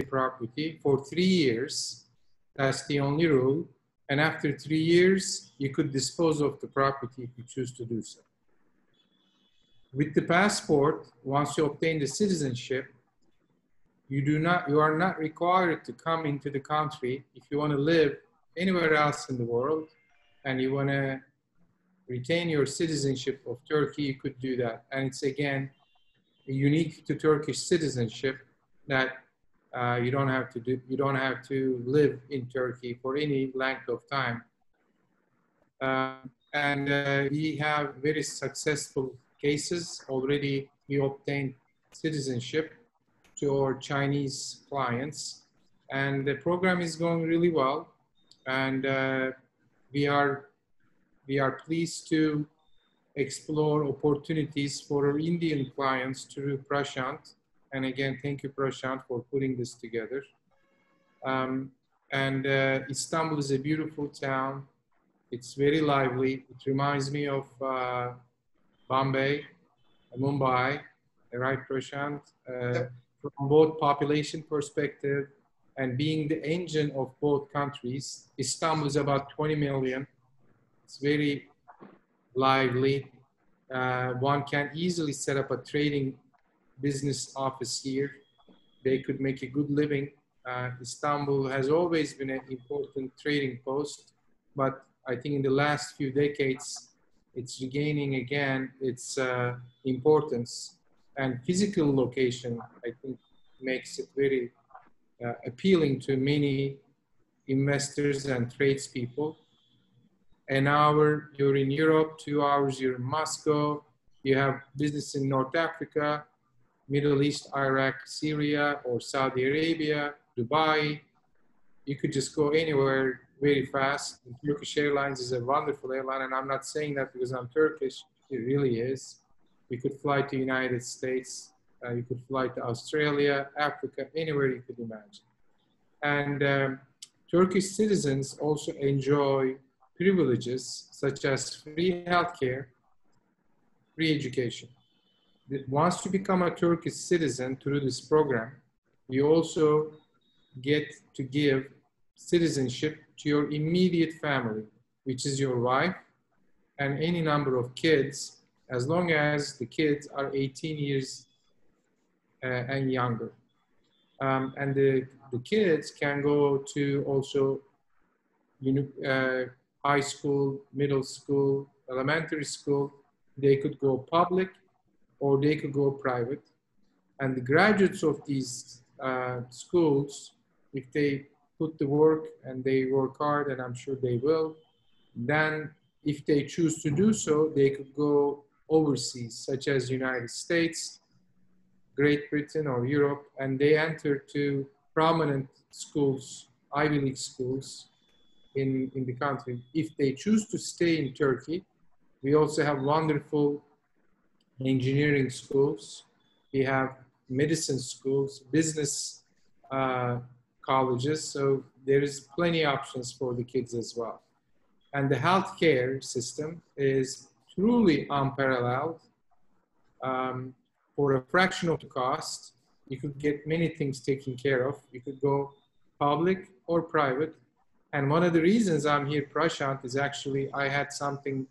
property for 3 years. That's the only rule. And after 3 years, you could dispose of the property if you choose to do so. With the passport, once you obtain the citizenship, you are not required to come into the country. If you want to live anywhere else in the world and you want to retain your citizenship of Turkey, you could do that. And it's again unique to Turkish citizenship that you don't have to live in Turkey for any length of time. We have very successful cases already. We obtained citizenship to our Chinese clients, and the program is going really well. And we are pleased to explore opportunities for our Indian clients through Prashant. And again, thank you, Prashant, for putting this together. Istanbul is a beautiful town. It's very lively. It reminds me of Bombay, Mumbai, right, Prashant? From both population perspective and being the engine of both countries. Istanbul is about 20 million. It's very lively. One can easily set up a trading business office here. They could make a good living. Istanbul has always been an important trading post, but I think in the last few decades, it's regaining again its importance. And physical location, I think, makes it very appealing to many investors and tradespeople. An hour, you're in Europe, 2 hours, you're in Moscow. You have business in North Africa, Middle East, Iraq, Syria, or Saudi Arabia, Dubai. You could just go anywhere very fast. And Turkish Airlines is a wonderful airline, and I'm not saying that because I'm Turkish, it really is. You could fly to the United States, you could fly to Australia, Africa, anywhere you could imagine. And Turkish citizens also enjoy privileges such as free healthcare, free education. Once you become a Turkish citizen through this program, you also get to give citizenship to your immediate family, which is your wife and any number of kids, as long as the kids are 18 years and younger. And the kids can go to also high school, middle school, elementary school. They could go public or they could go private. And the graduates of these schools, if they put the work and they work hard, and I'm sure they will, then if they choose to do so, they could go overseas, such as United States, Great Britain, or Europe, and they enter to prominent schools, Ivy League schools in the country. If they choose to stay in Turkey, we also have wonderful engineering schools. We have medicine schools, business colleges, so there is plenty of options for the kids as well. And the healthcare system is truly unparalleled. For a fraction of the cost, you could get many things taken care of. You could go public or private. And one of the reasons I'm here, Prashant, is actually I had something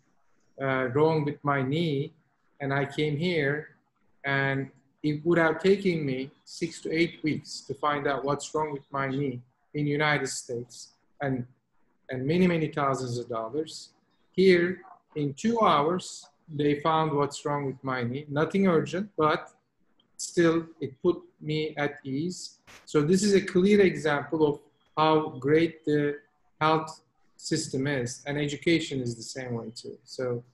wrong with my knee, and I came here, and it would have taken me 6 to 8 weeks to find out what's wrong with my knee in the United States, and many, many thousands of dollars. Here, in 2 hours, they found what's wrong with my knee. Nothing urgent, but still it put me at ease. So this is a clear example of how great the health system is, and education is the same way too. So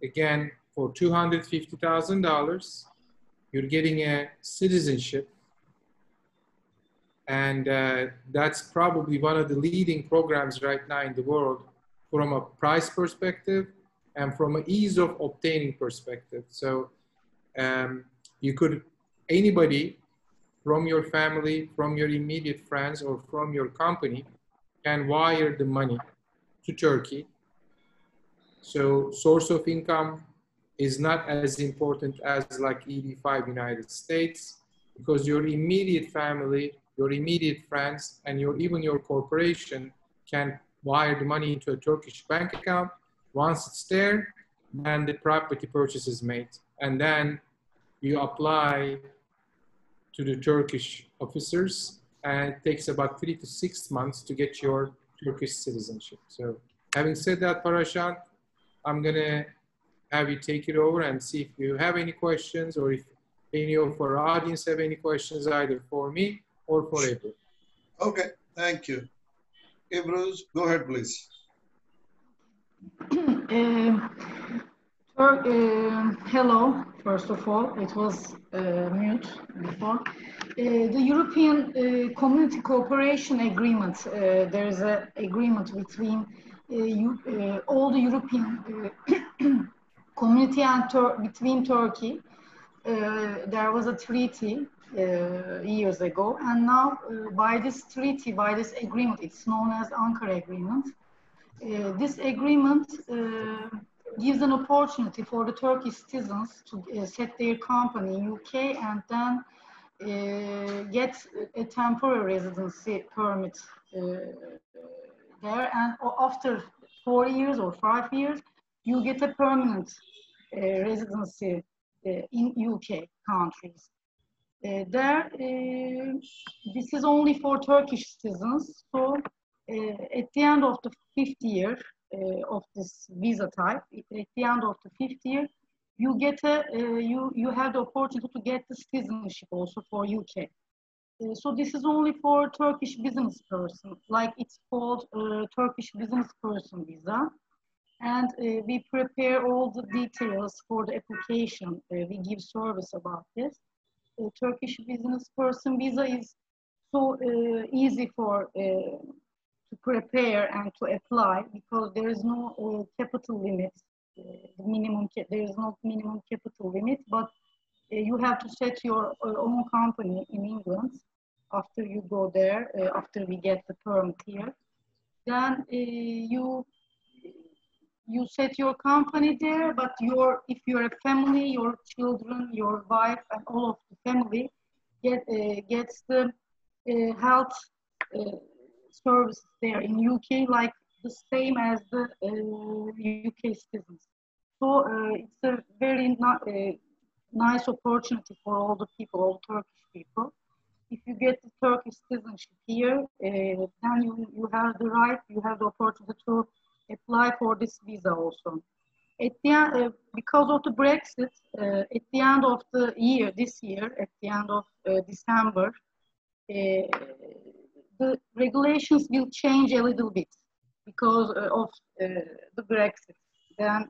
again, for $250,000, you're getting a citizenship, and that's probably one of the leading programs right now in the world from a price perspective and from an ease of obtaining perspective. So you could, anybody from your family, from your immediate friends, or from your company can wire the money to Turkey. So source of income is not as important as like EB5 United States. because your immediate family, your immediate friends, and even your corporation can wire the money into a Turkish bank account. Once it's there, then the property purchase is made. And then you apply to the Turkish officers, and it takes about 3 to 6 months to get your Turkish citizenship. So having said that, Prashant, I'm gonna have you take it over and see if you have any questions, or if any of our audience have any questions, either for me or for Ebru. Okay, thank you. Ebru, go ahead, please. Hello, first of all, it was mute before. The European Community Cooperation Agreement, there is an agreement between all the European community and between Turkey. There was a treaty years ago, and now by this treaty, by this agreement, it's known as Ankara Agreement. This agreement gives an opportunity for the Turkish citizens to set their company in UK and then get a temporary residency permit there. And after 4 years or 5 years, you get a permanent residency in UK countries. This is only for Turkish citizens. So at the end of the 5th year of this visa type, at the end of the 5th year, you get you have the opportunity to get the citizenship also for UK. So this is only for Turkish business person, like it's called Turkish business person visa. And we prepare all the details for the application. We give service about this. Turkish business person visa is so easy for to prepare and to apply, because there is no capital limit. There is no minimum capital limit, but you have to set your own company in England after you go there, after we get the permit here. Then you set your company there, but if you're a family, your children, your wife, and all of the family gets the health services there in UK, like the same as the UK citizens. So it's a very nice opportunity for all the people, all Turkish people. If you get the Turkish citizenship here, then you have the right, you have the opportunity to apply for this visa also. At the end, because of the Brexit, at the end of the year, this year, at the end of December, the regulations will change a little bit because of the Brexit. Then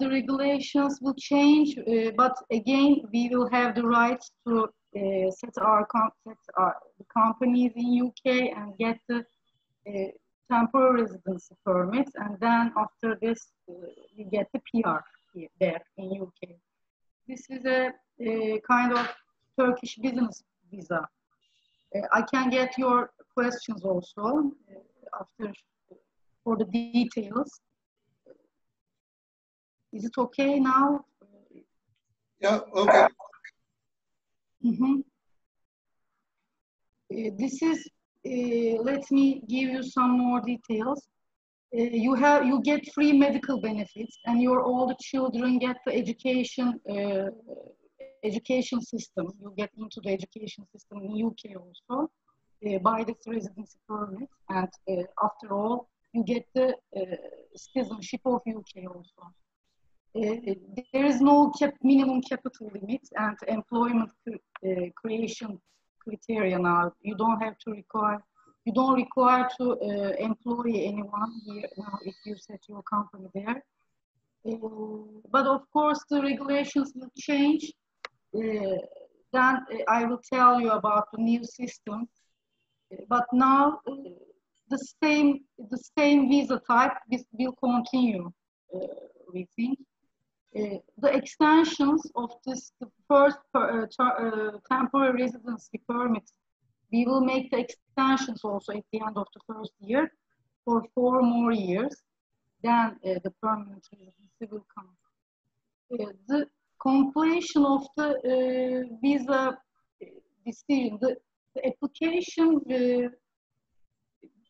the regulations will change, but again, we will have the right to set the companies in UK and get the temporary residency permits, and then after this, we get the PR here, there in UK. This is a kind of Turkish business visa. I can get your questions also after for the details. Is it okay now? Yeah, okay. Mm-hmm. This is, let me give you some more details. You get free medical benefits, and all the children get the education system. You get into the education system in UK also by this residency permit, and after all, you get the citizenship of UK also. There is no minimum capital limit and employment creation criteria now. You don't require to employ anyone here now if you set your company there. But of course, the regulations will change. Then I will tell you about the new system. But now the same visa type will continue. We think. The extensions of the first temporary residency permit, we will make the extensions also at the end of the first year for 4 more years. Then the permanent residency will come. completion of the visa decision, the application,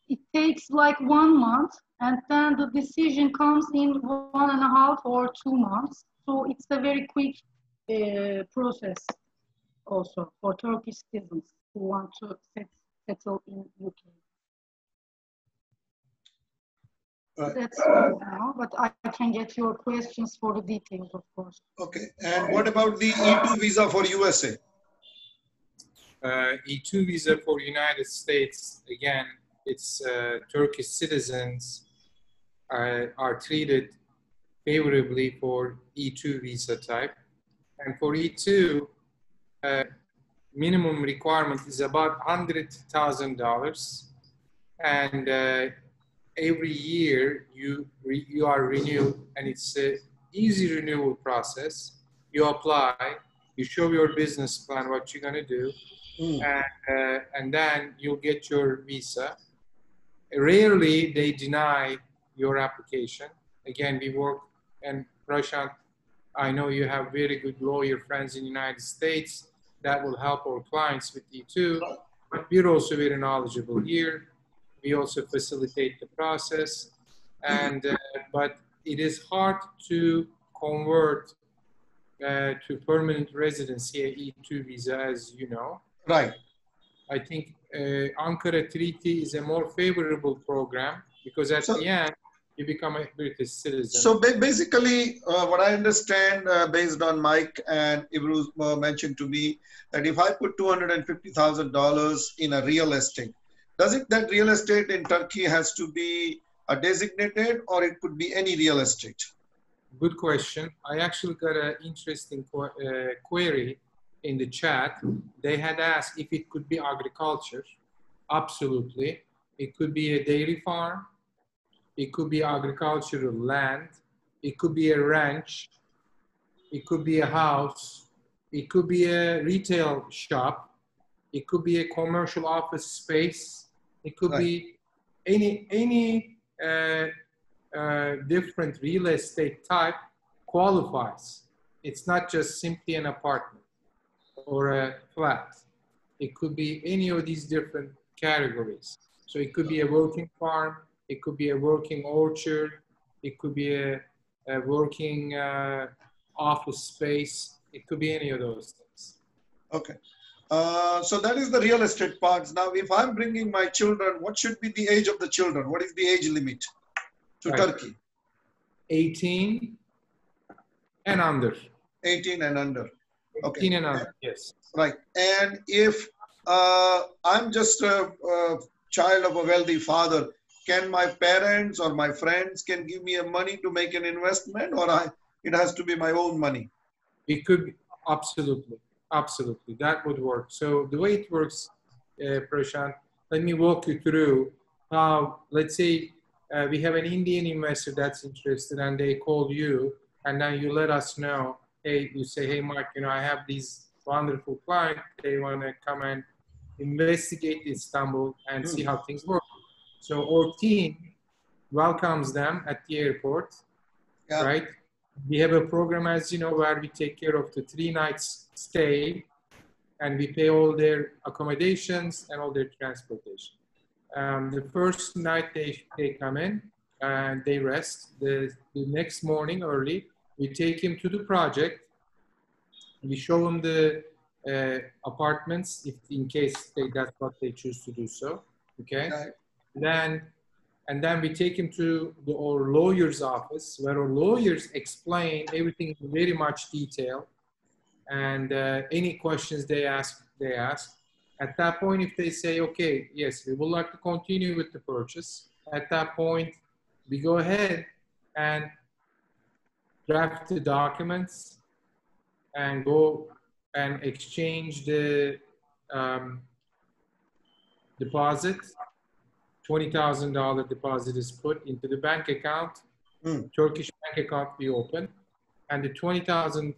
it takes like 1 month, and then the decision comes in 1.5 or 2 months. So it's a very quick process also for Turkish citizens who want to settle in UK. That's all now, but I can get your questions for the details, of course. Okay, and what about the E2 visa for USA? E2 visa for United States, again, it's Turkish citizens are treated favorably for E2 visa type. And for E2, minimum requirement is about $100,000. And every year you are renewed, and it's an easy renewal process. You apply, you show your business plan, what you're gonna do, and then you'll get your visa. Rarely they deny your application. Again, we work, and Prashant, I know you have very good lawyer friends in the United States that will help our clients with E2, but we're also very knowledgeable here. We also facilitate the process, and but it is hard to convert to permanent residency, a E2 visa, as you know. Right. I think Ankara Treaty is a more favorable program because at the end, you become a British citizen. So basically, what I understand based on Mike and Ibru mentioned to me, that if I put $250,000 in a real estate, does it that real estate in Turkey has to be a designated, or it could be any real estate? Good question. I actually got an interesting query in the chat. They had asked if it could be agriculture. Absolutely. It could be a dairy farm. It could be agricultural land. It could be a ranch. It could be a house. It could be a retail shop. It could be a commercial office space. It could be any different real estate type qualifies. It's not just simply an apartment or a flat. It could be any of these different categories. So it could be a working farm. It could be a working orchard. It could be a working office space. It could be any of those things. Okay. So that is the real estate parts. Now, if I'm bringing my children, what should be the age of the children? What is the age limit to Turkey? 18 and under. 18 and under. Okay. 18 and under, yes. Right. And if I'm just a child of a wealthy father, can my parents or my friends can give me money to make an investment, or it has to be my own money? It could be, absolutely. Absolutely, that would work. So the way it works, Prashant, let me walk you through how, let's say we have an Indian investor that's interested and they call you, and then you let us know, hey, you say, hey, Mark, you know, I have these wonderful clients, they want to come and investigate Istanbul and see how things work. So our team welcomes them at the airport, right? We have a program, as you know, where we take care of the 3 nights stay, and we pay all their accommodations and all their transportation. The first night they come in and they rest. The next morning early, we take him to the project. We show them the apartments, if in case that's what they choose to do so. Okay. And then we take him to our lawyer's office, where our lawyers explain everything in very much detail. And any questions they ask. At that point, if they say, okay, yes, we would like to continue with the purchase, at that point, we go ahead and draft the documents and go and exchange the deposit. $20,000 deposit is put into the bank account, Turkish bank account we open, and the 20,000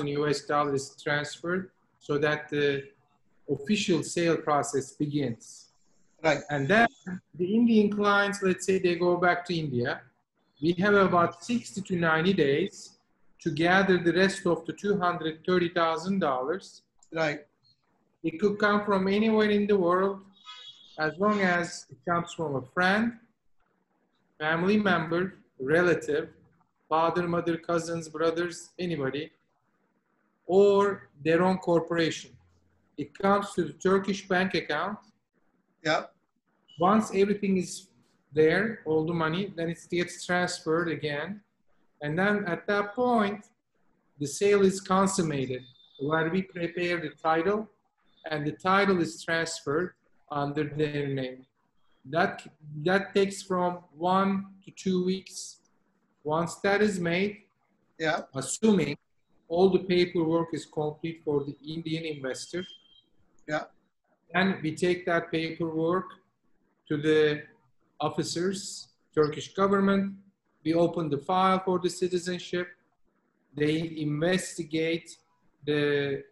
US dollars is transferred so that the official sale process begins. Right. And then the Indian clients, let's say they go back to India, we have about 60 to 90 days to gather the rest of the $230,000. Right. It could come from anywhere in the world, as long as it comes from a friend, family member, relative, father, mother, cousins, brothers, anybody, or their own corporation. It comes to the Turkish bank account. Yeah. Once everything is there, all the money, then it gets transferred again. And then at that point, the sale is consummated, where we prepare the title, and the title is transferred under their name. That takes from 1 to 2 weeks. Once that is made, Yeah. assuming all the paperwork is complete for the Indian investor, yeah, and we take that paperwork to the officers, Turkish government. We open the file for the citizenship. They investigate the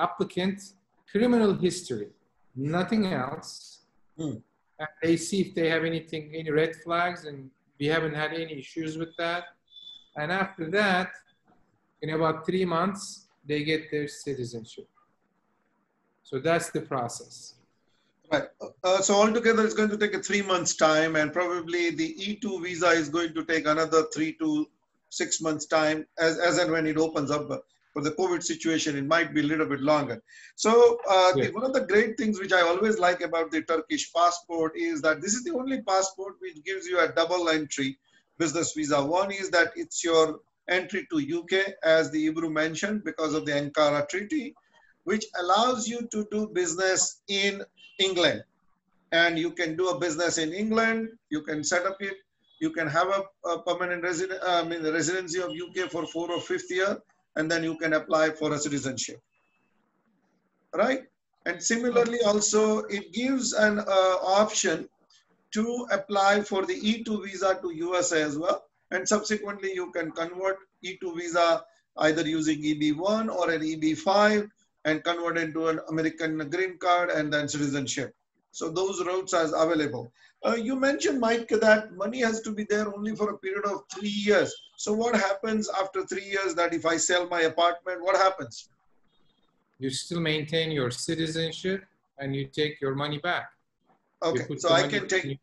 applicant's criminal history, nothing else. And they see if they have anything, any red flags, and we haven't had any issues with that. And after that, in about 3 months, they get their citizenship. So that's the process. Right. So altogether, it's going to take a 3 months time, and probably the E2 visa is going to take another 3 to 6 months time, as and when it opens up. For the COVID situation, it might be a little bit longer. So one of the great things which I always like about the Turkish passport is that this is the only passport which gives you a double entry business visa. One is that it's your entry to UK, as the Ibru mentioned, because of the Ankara Treaty, which allows you to do business in England. And you can do a business in England, you can set up it, you can have a permanent the residency of UK for 4th or 5th year, and then you can apply for a citizenship, right? And similarly also, it gives an option to apply for the E2 visa to USA as well. And subsequently, you can convert E2 visa either using EB1 or an EB5 and convert into an American green card and then citizenship. So those routes are available. You mentioned, Mike, that money has to be there only for a period of 3 years. So what happens after 3 years, that if I sell my apartment, what happens? You still maintain your citizenship and you take your money back. Okay, so I can take.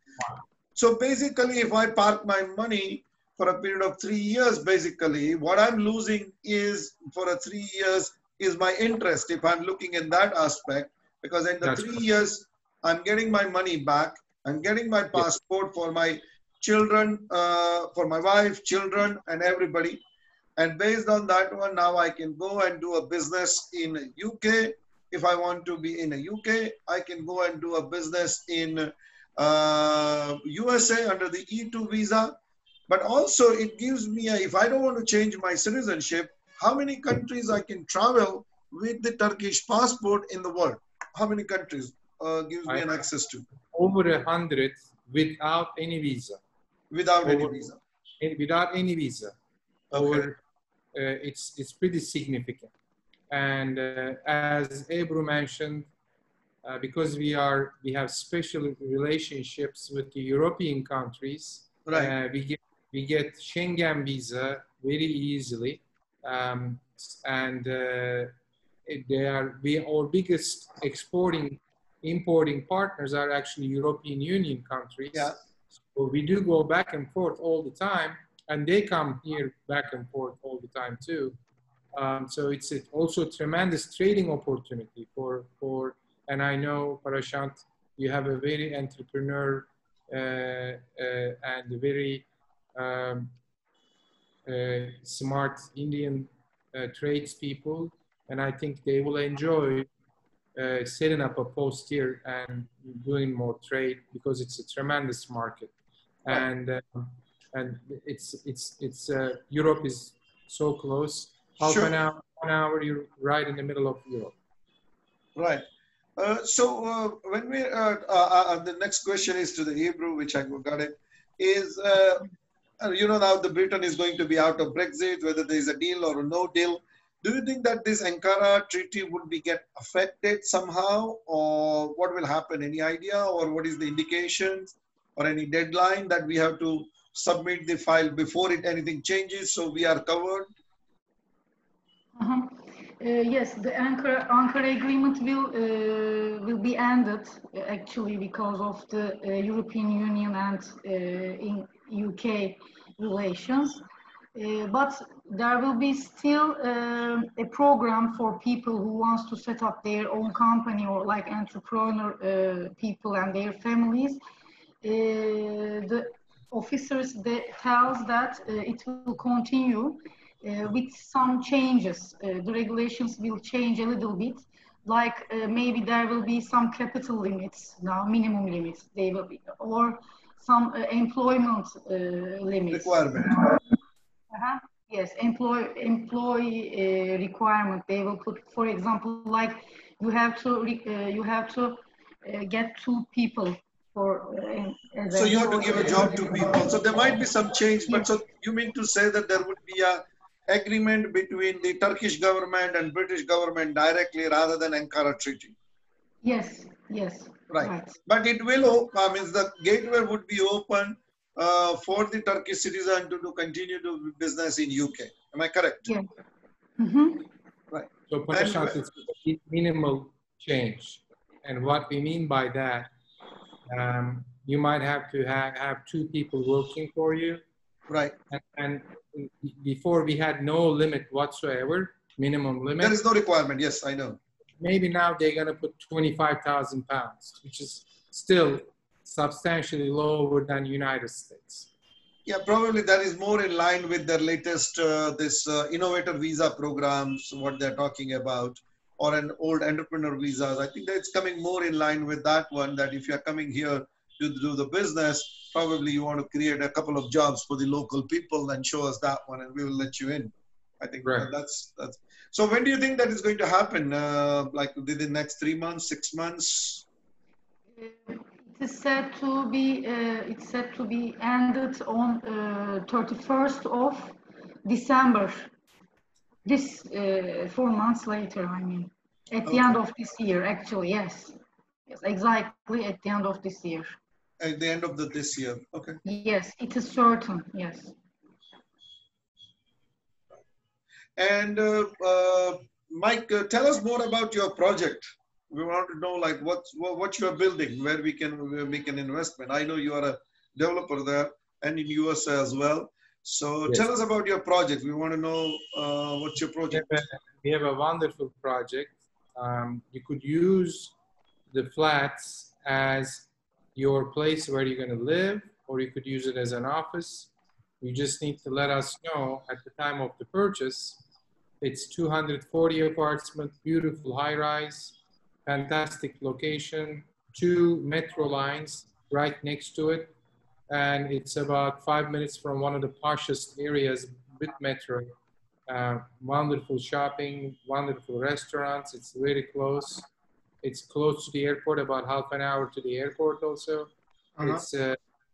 So basically, if I park my money for a period of 3 years, basically, what I'm losing is for a 3 years is my interest, if I'm looking in that aspect, because in the 3 years, I'm getting my money back. I'm getting my passport for my children, for my wife, children, and everybody. And based on that one, now I can go and do a business in UK. If I want to be in a UK, I can go and do a business in USA under the E2 visa. But also it gives me, if I don't want to change my citizenship, how many countries I can travel with the Turkish passport in the world? How many countries gives me an access to? Over 100 without any visa. Without any visa. Without any visa. Okay. It's pretty significant. And as Ebru mentioned, because we have special relationships with the European countries, right. We get Schengen visa very easily, and our biggest importing partners are actually European Union countries. Yeah. So we do go back and forth all the time, and they come here back and forth all the time too. So it's also a tremendous trading opportunity for, and I know, Prashant, you have a very entrepreneur and a very smart Indian tradespeople, and I think they will enjoy setting up a post here and doing more trade, because it's a tremendous market. Right. And it's Europe is so close. Half an hour, 1 hour, you're right in the middle of Europe. Right. When we the next question is to the Hebrew, which I got it, is now the Britain is going to be out of Brexit, whether there is a deal or no deal. Do you think that this Ankara treaty would get affected somehow, or what will happen? Any idea, or what is the indications, or any deadline that we have to submit the file before anything changes, so we are covered? Uh-huh. Yes, the Ankara agreement will be ended actually because of the European Union and in UK relations. But there will be still a program for people who wants to set up their own company or like entrepreneur people and their families. The officers tells that it will continue with some changes. The regulations will change a little bit. Like maybe there will be some capital limits now, minimum limits. They will be, or some employment limits. Requirement. Yes, employee requirement. They will put, for example, like you have to get 2 people for as So you have to employee. give a job to people. So there might be some change, but Yes. so you mean to say that there would be a agreement between the Turkish government and British government directly rather than Ankara Treaty? Yes, yes. Right. But it will, means the gateway would be open for the Turkish citizen to continue to do business in UK. Am I correct? Yeah. Mm-hmm. Right. So Prashant, it's minimal change. And what we mean by that, you might have to have 2 people working for you. Right. And before we had no limit whatsoever, minimum limit. There is no requirement. Yes, I know. Maybe now they're going to put £25,000, which is still substantially lower than United States. Yeah, probably that is more in line with the latest innovator visa programs, what they're talking about, or an old entrepreneur visas. I think that it's coming more in line with that one, that if you're coming here to do the business, probably you want to create a couple of jobs for the local people and show us that one and we will let you in. I think right. that's. So when do you think that is going to happen? Like within the next 3 months, 6 months? It is said to be it's said to be ended on 31st of December. This 4 months later, I mean, at the end of this year, actually, yes, exactly at the end of this year. At the end of this year, okay. Yes, it is certain. Yes. And Mike, tell us more about your project. We want to know like what you are building, where we can make an investment. I know you are a developer there and in USA as well. So yes. Tell us about your project. We want to know what's your project. We have a wonderful project. You could use the flats as your place where you're going to live, or you could use it as an office. You just need to let us know at the time of the purchase. It's 240 apartments, beautiful high-rise, fantastic location, 2 metro lines right next to it. And it's about 5 minutes from one of the poshest areas with metro. Wonderful shopping, wonderful restaurants. It's very close. It's close to the airport, about half an hour to the airport also. It's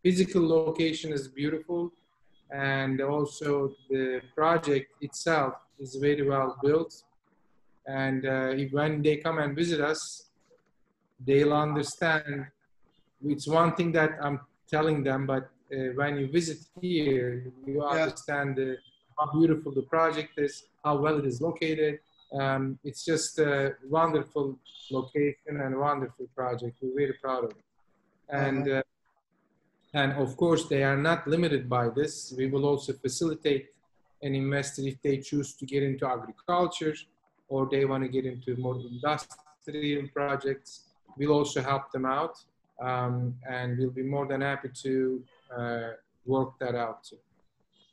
physical location is beautiful. And also the project itself is very well built. And when they come and visit us, they'll understand. It's one thing that I'm telling them, but when you visit here, you understand how beautiful the project is, how well it is located. It's just a wonderful location and a wonderful project. We're very proud of it. And of course, they are not limited by this. We will also facilitate an investor if they choose to get into agriculture or they want to get into more industrial projects. We'll also help them out, and we'll be more than happy to work that out too.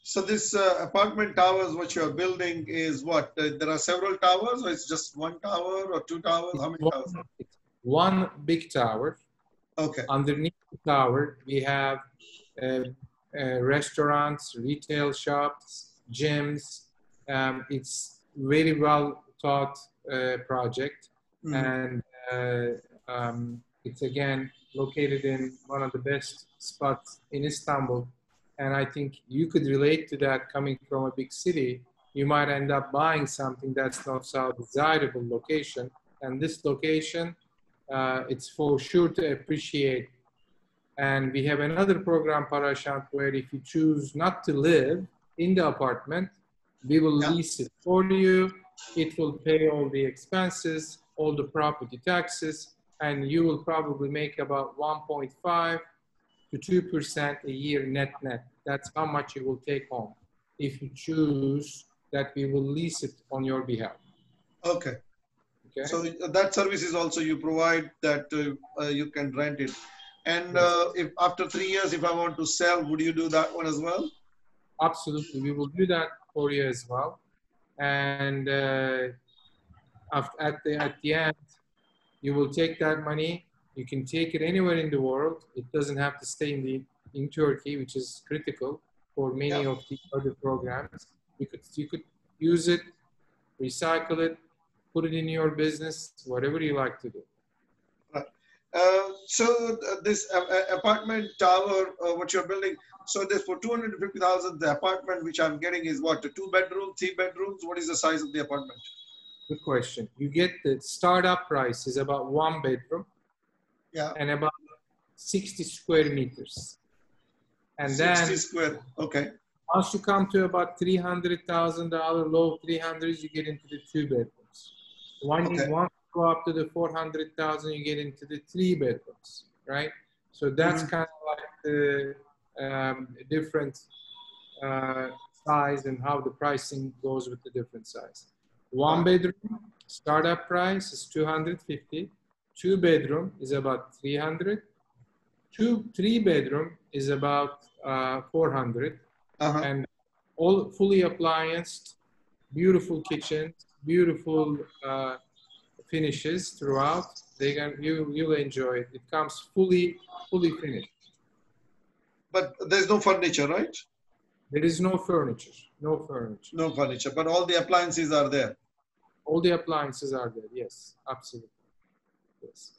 So this apartment towers, what you're building is what? There are several towers, or it's just 1 tower or 2 towers? How many towers? It's 1 big tower. Okay. Underneath the tower, we have restaurants, retail shops, gyms. It's very well thought project. And it's again located in one of the best spots in Istanbul. And I think you could relate to that coming from a big city. You might end up buying something that's not so desirable location. And this location, it's for sure to appreciate. And we have another program, Prashant, where if you choose not to live in the apartment, we will lease it for you. it will pay all the expenses, all the property taxes, and you will probably make about 1.5 to 2% a year net. That's how much you will take home if you choose that we will lease it on your behalf. Okay. Okay. So that service is also you provide that you can rent it. And if after 3 years, if I want to sell, would you do that one as well? Absolutely, we will do that for you as well. And at the end, you will take that money. You can take it anywhere in the world. It doesn't have to stay in Turkey, which is critical for many of the other programs. You could use it, recycle it, put it in your business, whatever you like to do. Right. So this apartment tower, what you're building, so this for 250,000, the apartment which I'm getting is what, a 2-bedroom, 3 bedrooms? What is the size of the apartment? Good question. You get the startup price is about 1 bedroom, and about 60 square meters. And 60 square, okay. Once you come to about $300,000, low 300s, you get into the 2 bedrooms. Once you go up to the 400,000, you get into the 3 bedrooms, right? So that's kind of like the different size and how the pricing goes with the different size. 1 bedroom startup price is 250. 2 bedroom is about 300. 3 bedroom is about 400. And all fully appliced, beautiful kitchens, beautiful finishes throughout. You'll enjoy it. It comes fully finished. But there's no furniture, right? There is no furniture. No furniture. No furniture, but all the appliances are there. All the appliances are there. Yes, absolutely. Yes.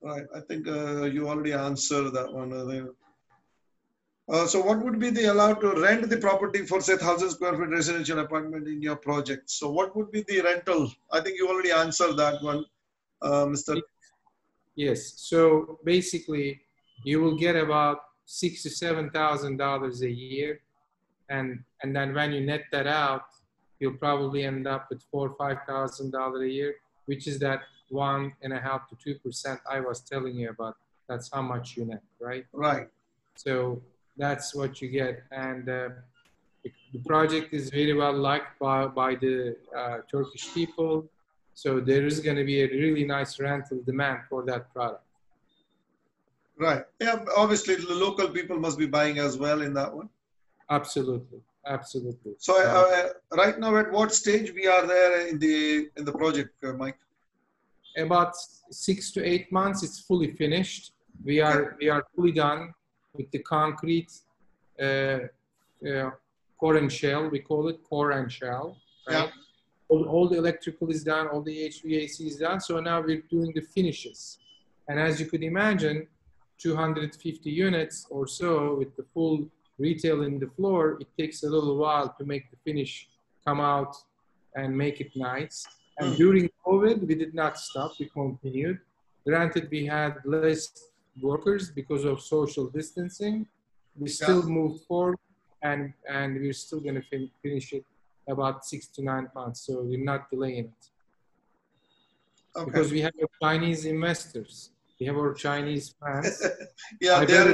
Right. I think you already answered that one. So what would be the allowed to rent the property for, say, 1,000 square feet residential apartment in your project? So what would be the rental? I think you already answered that one, Mr. Yes. So basically, you will get about $6,000 to $7,000 a year, and then when you net that out, you'll probably end up with $4,000 or $5,000 a year, which is that 1.5% to 2% I was telling you about. That's how much you net, right? Right. So that's what you get, and the project is very well liked by the Turkish people. So there is going to be a really nice rental demand for that product. Right. Yeah. Obviously, the local people must be buying as well in that one. Absolutely. Absolutely. So right now, at what stage we are there in the project, Mike? About 6 to 8 months. It's fully finished. We are fully done with the concrete core and shell. We call it core and shell. Right. Yeah. All the electrical is done. All the HVAC is done. So now we're doing the finishes. And as you could imagine, 250 units or so with the full retail in the floor, it takes a little while to make the finish come out and make it nice. And during COVID, we did not stop, we continued. Granted, we had less workers because of social distancing. We still moved forward, and we're still going to finish it about 6 to 9 months. So we're not delaying it. Okay. Because we have Chinese investors. We have our Chinese friends. Yeah, they are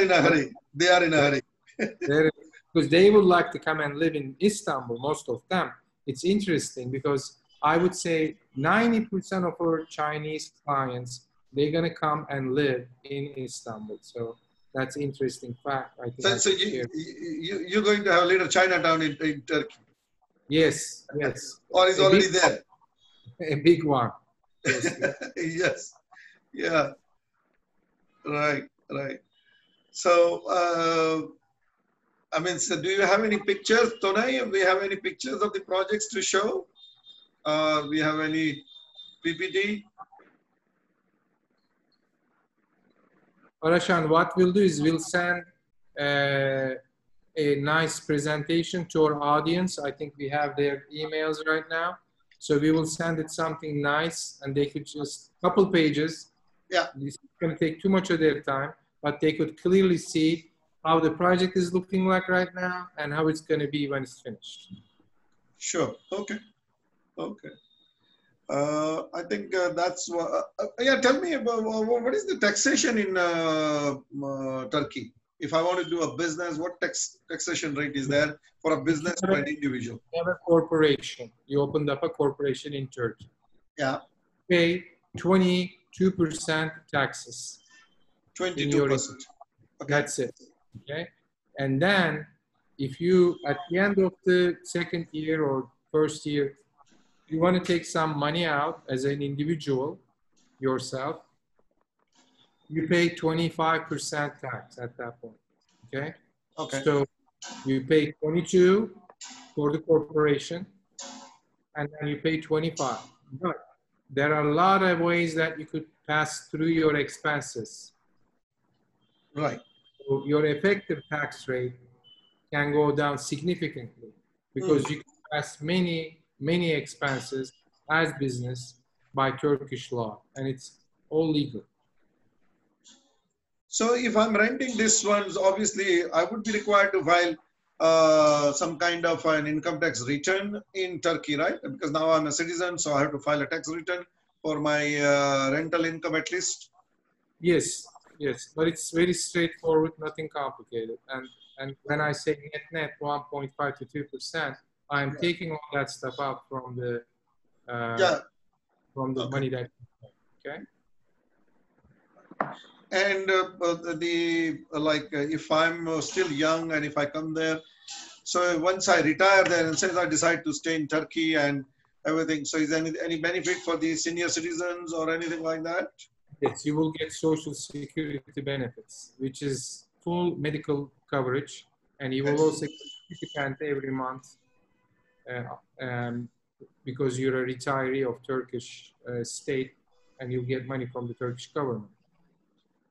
in a hurry. They are in a hurry. Because they would like to come and live in Istanbul, most of them. It's interesting because I would say 90% of our Chinese clients, they're going to come and live in Istanbul. So that's an interesting fact. I think so you're going to have a little Chinatown in Turkey? Yes, yes. Or is already there? A big one. Yes. Yes. Yeah. Right, right. So, I mean, so do you have any pictures, Tonay? We have any pictures of the projects to show? We have any PPT? Prashant, what we'll do is we'll send a nice presentation to our audience. I think we have their emails right now. So we will send it something nice, and they could just, couple pages. Yeah. It's going to take too much of their time, but they could clearly see how the project is looking like right now, and how it's going to be when it's finished. Sure. Okay. Okay. I think that's yeah. Tell me about what is the taxation in Turkey? If I want to do a business, what taxation rate is there for a business or an individual? You have a corporation. You opened up a corporation in Turkey. Yeah. Pay 22% taxes. 22%. Okay. That's it. Okay. And then if you, at the end of the second year or first year, you want to take some money out as an individual yourself, you pay 25% tax at that point. Okay. Okay. So you pay 22 for the corporation, and then you pay 25. But there are a lot of ways that you could pass through your expenses. Right. So your effective tax rate can go down significantly because you can pass many expenses as business by Turkish law, and it's all legal. So if I'm renting this one, obviously I would be required to file some kind of an income tax return in Turkey, right? Because now I'm a citizen, so I have to file a tax return for my rental income at least. Yes, yes, but it's very straightforward, nothing complicated. And when I say net 1.5 to 2%, I'm taking all that stuff out from the money that you pay, okay? And if I'm still young and if I come there, so once I retire there and since I decide to stay in Turkey and everything, so is there any benefit for the senior citizens or anything like that? Yes, you will get social security benefits, which is full medical coverage, and you will also get significant every month because you're a retiree of Turkish state, and you get money from the Turkish government.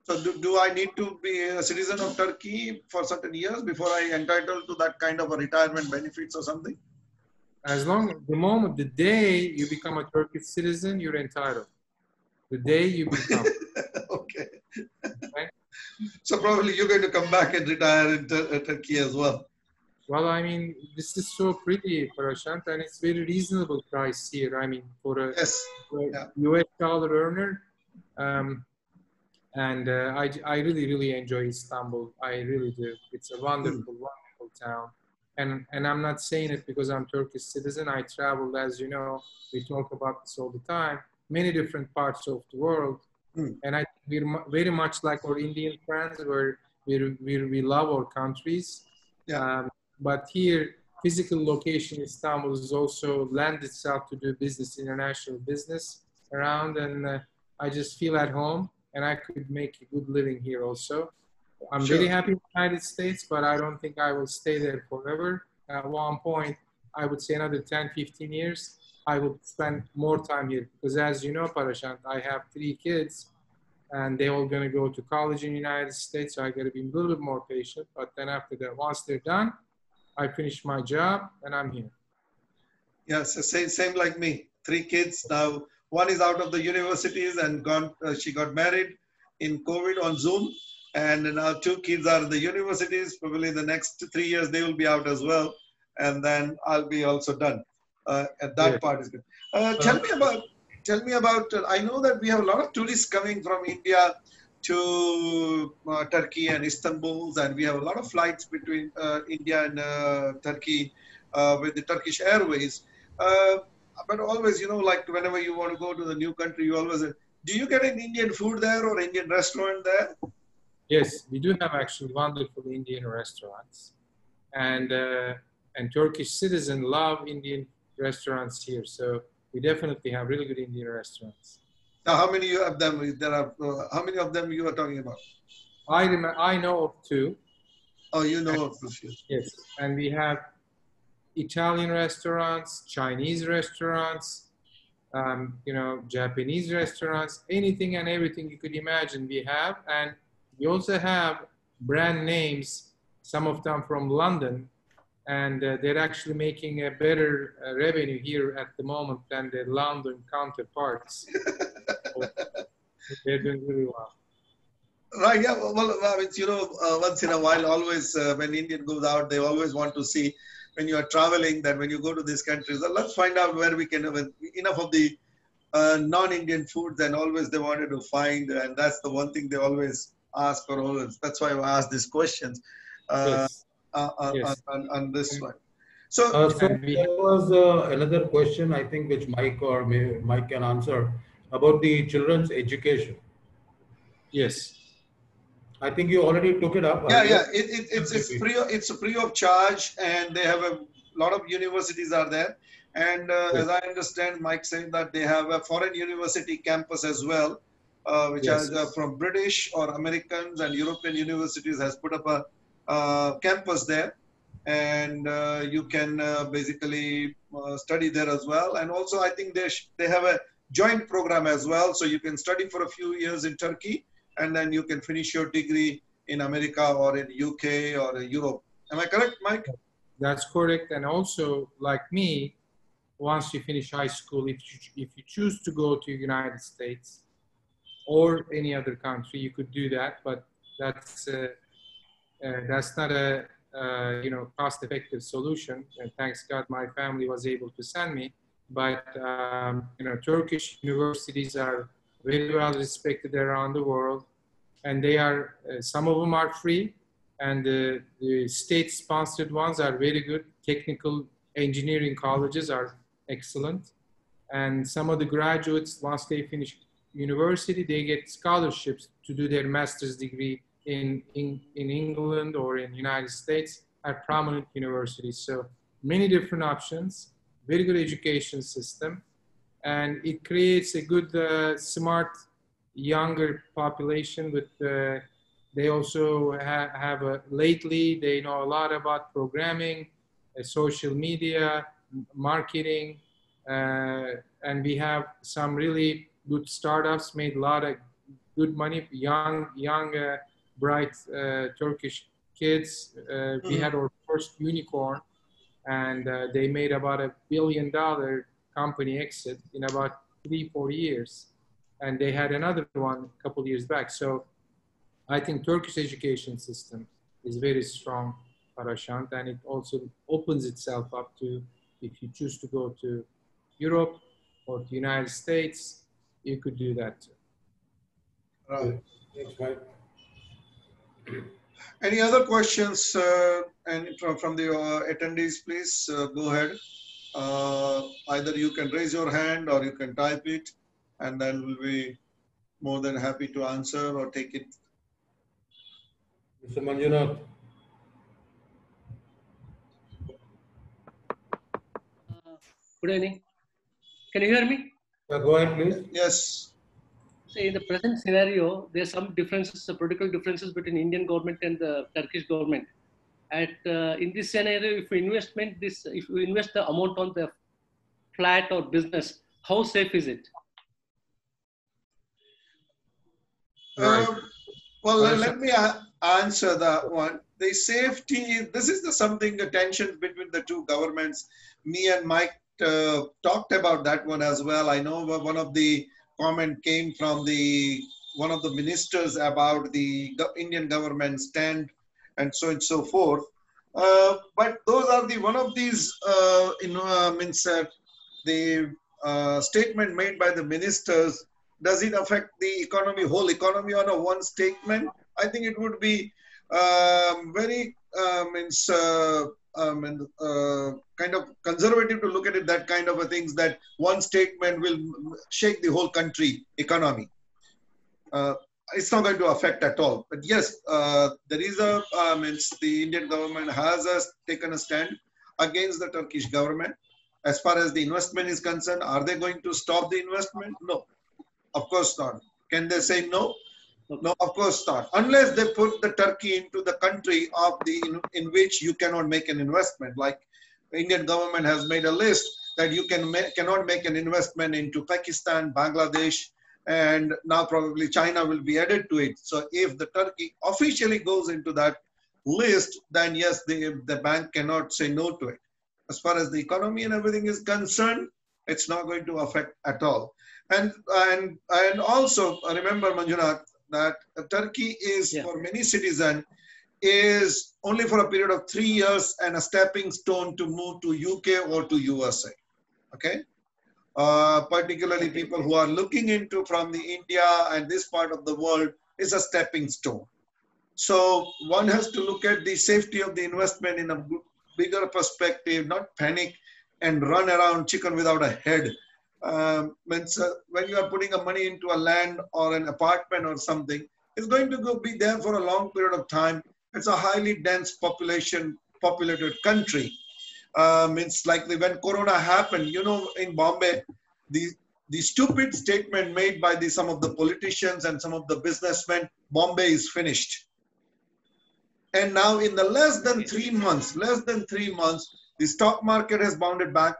So do I need to be a citizen of Turkey for certain years before I entitled to that kind of a retirement benefits or something? As long, the day you become a Turkish citizen, you're entitled. The day you become. Okay. So probably you're going to come back and retire in Turkey as well. Well, I mean, this is so pretty, Prashant, and it's very reasonable price here. I mean, for a US dollar earner, and I really enjoy Istanbul. I really do. It's a wonderful, wonderful town. And I'm not saying it because I'm Turkish citizen. I traveled, as you know, we talk about this all the time, many different parts of the world. And I think we're very much like our Indian friends, where we love our countries. Yeah. But here, physical location Istanbul is also lend itself to do business, international business around, and I just feel at home, and I could make a good living here also. I'm very happy in the United States, but I don't think I will stay there forever. At one point, I would say another 10, 15 years, I would spend more time here because, as you know, Prashant, I have 3 kids and they're all going to go to college in the United States. So I got to be a little bit more patient. But then after that, once they're done, I finish my job and I'm here. Yes, same like me. 3 kids now. One is out of the universities and gone. She got married in COVID on Zoom. And now 2 kids are in the universities. Probably the next 3 years, they will be out as well. And then I'll be also done. And that part is good. Tell me about, I know that we have a lot of tourists coming from India to Turkey and Istanbul. And we have a lot of flights between India and Turkey with the Turkish Airways. But always, you know, like whenever you want to go to the new country, you always, do you get an Indian food there or Indian restaurant there? Yes, we do have actually wonderful Indian restaurants, and Turkish citizens love Indian restaurants here. So we definitely have really good Indian restaurants. Now, how many of them there are? How many of them you are talking about? I know of 2. Oh, you know of a few. Yes, and we have Italian restaurants, Chinese restaurants, you know, Japanese restaurants, anything and everything you could imagine we have. And we also have brand names, some of them from London, and they're actually making a better revenue here at the moment than the London counterparts. So they're doing really well. Right, yeah. Well, I mean, once in a while, always when Indian goes out, they always want to see when you are traveling that when you go to these countries, let's find out where we can have enough of the non-Indian foods, and always they wanted to find, and that's the one thing they always ask, or always. That's why I ask these questions Yes, yes. on this And, one. So, So and we, there was another question, I think, which Mike can answer about the children's education. yes, I think you already took it up yeah, earlier. yeah, it's free of charge, and they have a lot of universities are there. And Yes. as I understand, Mike said that they have a foreign university campus as well, which has yes, from British or Americans and European universities has put up a campus there, and you can basically study there as well. And also, I think they have a joint program as well, so you can study for a few years in Turkey, and then you can finish your degree in America or in UK or in Europe. Am I correct, Mike? that's correct. And also, like me, once you finish high school, if you choose to go to United States or any other country, you could do that. But that's not a cost-effective solution. And thanks God, my family was able to send me. But Turkish universities are very well respected around the world, and they are some of them are free, and the state-sponsored ones are very good. Technical engineering colleges are excellent, and some of the graduates, once they finish university, they get scholarships to do their master's degree in England or in United States at prominent universities. So many different options, very good education system, and it creates a good, smart, younger population with they also have lately they know a lot about programming, social media, marketing, and we have some really good startups made a lot of good money. Young, bright Turkish kids. We had our first unicorn, and they made about $1 billion company exit in about 3-4 years, and they had another one a couple of years back. So I think Turkish education system is very strong, Prashant, and it also opens itself up to, if you choose to go to Europe or the United States, you could do that too. Thanks, Mike. Any other questions and from the attendees, please go ahead. Either you can raise your hand or you can type it, and then we'll be more than happy to answer or take it. Mr. Manjunath. Good evening. Can you hear me? Go ahead, please. Yes. See, in the present scenario, there are some differences, political differences between Indian government and the Turkish government. In this scenario, if you invest the amount on the flat or business, how safe is it? Well, let me answer that one. The safety, this is something, the tension between the two governments. Me and Mike talked about that one as well. I know one of the comment came from one of the ministers about the Indian government stand and so forth. But those are one of these, the statement made by the ministers. Does it affect the economy, whole economy on a one statement? I think it would be very kind of conservative to look at it that kind of a things that one statement will shake the whole country economy. It's not going to affect at all. But yes, there is the Indian government has taken a stand against the Turkish government. As far as the investment is concerned, are they going to stop the investment? No, of course not. Can they say no? No, of course not. Unless they put the Turkey into the country of in which you cannot make an investment. Like the Indian government has made a list that you cannot make an investment into Pakistan, Bangladesh, and now probably China will be added to it. So if the Turkey officially goes into that list, then yes, the bank cannot say no to it. As far as the economy and everything is concerned, it's not going to affect at all. And also remember, Manjunath, that Turkey is for many citizens is only for a period of 3 years and a stepping stone to move to UK or to USA. Okay. Particularly people who are looking into from the India and this part of the world is a stepping stone. So one has to look at the safety of the investment in a bigger perspective, not panic and run around chicken without a head. When you are putting a money into a land or an apartment or something, it's going to be there for a long period of time. It's a highly dense populated country. It's like when Corona happened, you know, in Bombay, the stupid statement made by some of the politicians and some of the businessmen, Bombay is finished. And now in the less than 3 months, the stock market has bounded back.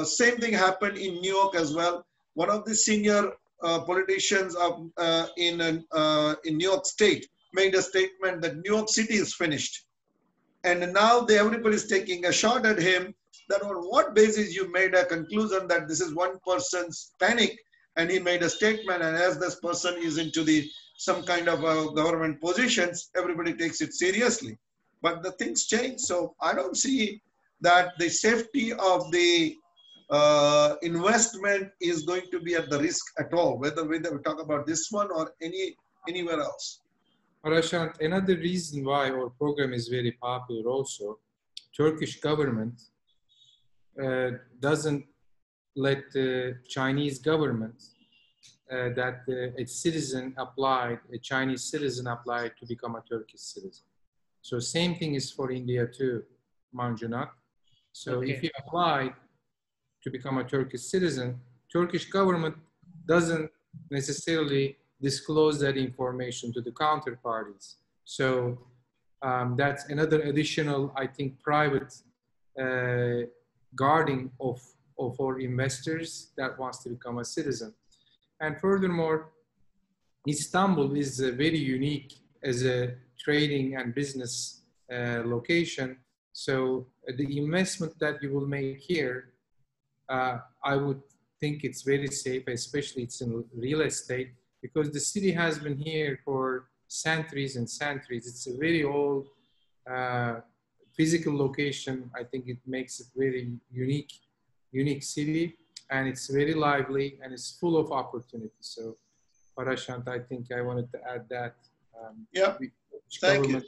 Same thing happened in New York as well. One of the senior politicians in New York State made a statement that New York City is finished. And now everybody's taking a shot at him that on what basis you made a conclusion that this is one person's panic, and he made a statement, and as this person is into some kind of government positions, everybody takes it seriously. But the things change, so I don't see that the safety of the investment is going to be at the risk at all, whether we talk about this one or anywhere else. Prashant, another reason why our program is very popular also, Turkish government doesn't let the Chinese government that a Chinese citizen applied to become a Turkish citizen. So same thing is for India too, Manjunath. So if you apply to become a Turkish citizen, Turkish government doesn't necessarily disclose that information to the counterparties. So that's another additional, I think, private guarding of our investors that wants to become a citizen. And furthermore, Istanbul is very unique as a trading and business location. So the investment that you will make here, I would think it's very safe, especially it's in real estate, because the city has been here for centuries and centuries. It's a very old physical location. I think it makes it very unique city, and it's very lively and it's full of opportunities. So Prashant, I think I wanted to add that. Yeah, thank you.